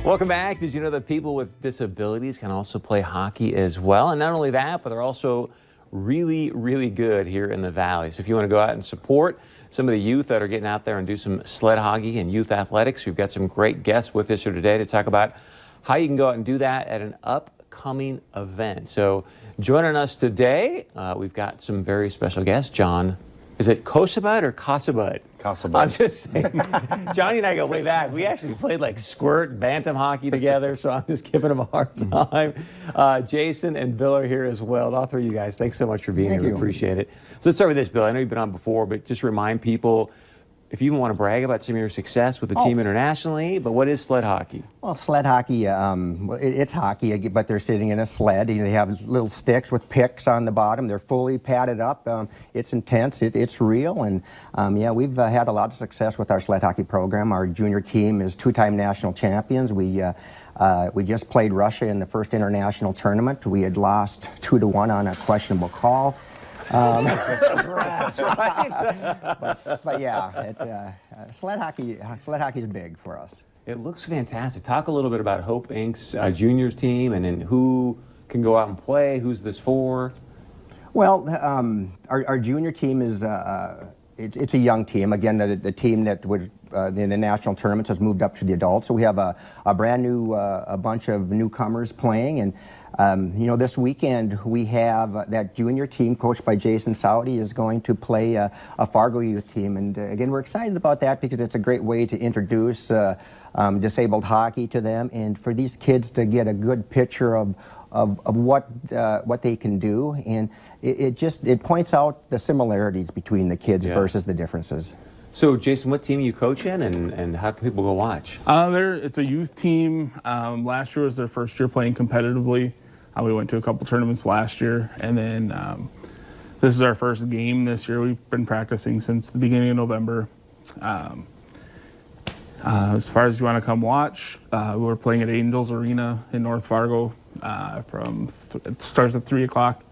Welcome back. Did you know that people with disabilities can also play hockey as well? And not only that, but they're also really, really good here in the Valley. So if you want to go out and support some of the youth that are getting out there and do some sled hockey and youth athletics, we've got some great guests with us here today to talk about how you can go out and do that at an upcoming event. So joining us today, we've got some very special guests. John, is it Kosabud or Kasabud? Kasabud. I'm just saying. Johnny and I go way back. We actually played like squirt, bantam hockey together, so I'm just giving him a hard time. Jason and Bill are here as well. All three of you guys, thanks so much for being here. We appreciate it. So let's start with this, Bill. I know you've been on before, but just remind people, if you even want to brag about some of your success with the team internationally, but what is sled hockey? Well, sled hockey, it's hockey, but they're sitting in a sled. They have little sticks with picks on the bottom. They're fully padded up. It's intense. It's real. And yeah, we've had a lot of success with our sled hockey program. Our junior team is two-time national champions. We just played Russia in the first international tournament. We had lost 2-1 on a questionable call. But yeah, sled hockey is big for us. It looks fantastic. Talk a little bit about Hope Inc.'s juniors team, and then who can go out and play. Who's this for? Well, our junior team is it's a young team. Again, the team that was in the national tournaments has moved up to the adults. So we have a brand new a bunch of newcomers playing, and you know, this weekend we have that junior team coached by Jason Saudi is going to play a Fargo youth team, and again, we're excited about that because it's a great way to introduce disabled hockey to them, and for these kids to get a good picture of what they can do, and it points out the similarities between the kids versus the differences. So, Jason, what team you coach in, and how can people go watch? It's a youth team. Last year was their first year playing competitively. We went to a couple tournaments last year, and then this is our first game this year. We've been practicing since the beginning of November. As far as you want to come watch, we're playing at Angels Arena in North Fargo. It starts at 3 o'clock,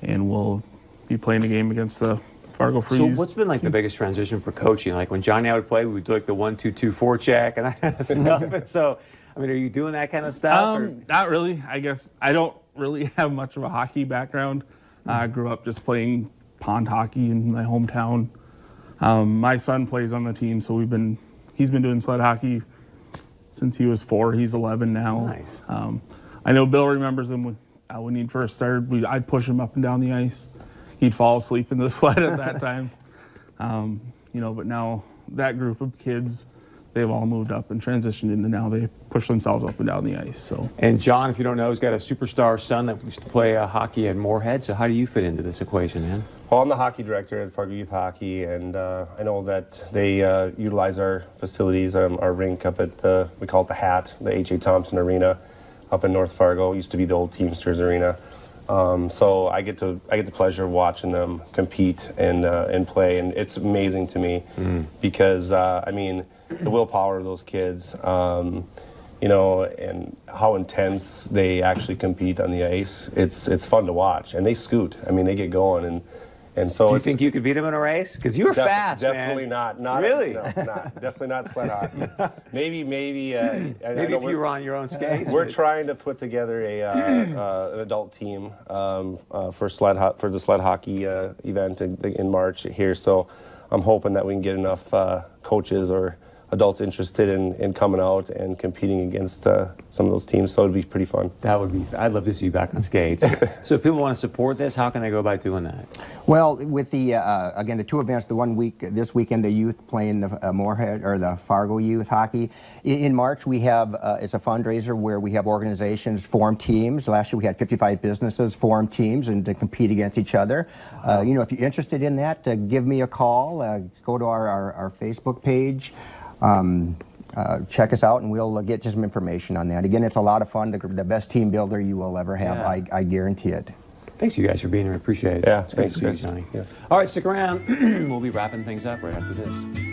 and we'll be playing a game against the Fargo Freeze. So what's been like the biggest transition for coaching? Like when Johnny and I would play, we'd do like the 1-2-2-4 check and that kind of stuff. And so, I mean, are you doing that kind of stuff? Not really. I guess I don't really have much of a hockey background. I grew up just playing pond hockey in my hometown. My son plays on the team, so he's been doing sled hockey since he was 4. He's 11 now. Nice. I know Bill remembers him when he first started. I'd push him up and down the ice. He'd fall asleep in the sled at that time. You know, but now that group of kids, they've all moved up and transitioned into now they push themselves up and down the ice. So. And John, if you don't know, has got a superstar son that used to play hockey at Moorhead. So how do you fit into this equation, man? Well, I'm the hockey director at Fargo Youth Hockey, and I know that they utilize our facilities, our rink up at we call it the Hat, the H.A. Thompson Arena up in North Fargo. It used to be the old Teamsters Arena. So I get the pleasure of watching them compete and play, and it's amazing to me because I mean the willpower of those kids, you know, and how intense they actually compete on the ice. It's fun to watch, and they scoot. I mean, they get going, and so. Do you think you could beat them in a race? Because you were fast, definitely man. not. Really? No, definitely not sled hockky. Maybe. Maybe if you were on your own skates. We're trying to put together an adult team for the sled hockey event in March here. So I'm hoping that we can get enough coaches or adults interested in coming out and competing against some of those teams, so it'd be pretty fun. That would be, I'd love to see you back on skates. So if people want to support this, how can they go about doing that? Well, with the, again, the two events, this weekend, the youth playing the Moorhead, or the Fargo Youth Hockey. In March, we have, it's a fundraiser where we have organizations form teams. Last year, we had 55 businesses form teams and to compete against each other. You know, if you're interested in that, give me a call, go to our Facebook page. Check us out, and we'll get you some information on that. Again, it's a lot of fun. The best team builder you will ever have. Yeah. I guarantee it. Thanks, you guys, for being here. Appreciate it. Yeah, it's thanks, great to see you, Johnny. Yeah. All right, stick around. We'll be wrapping things up right after this.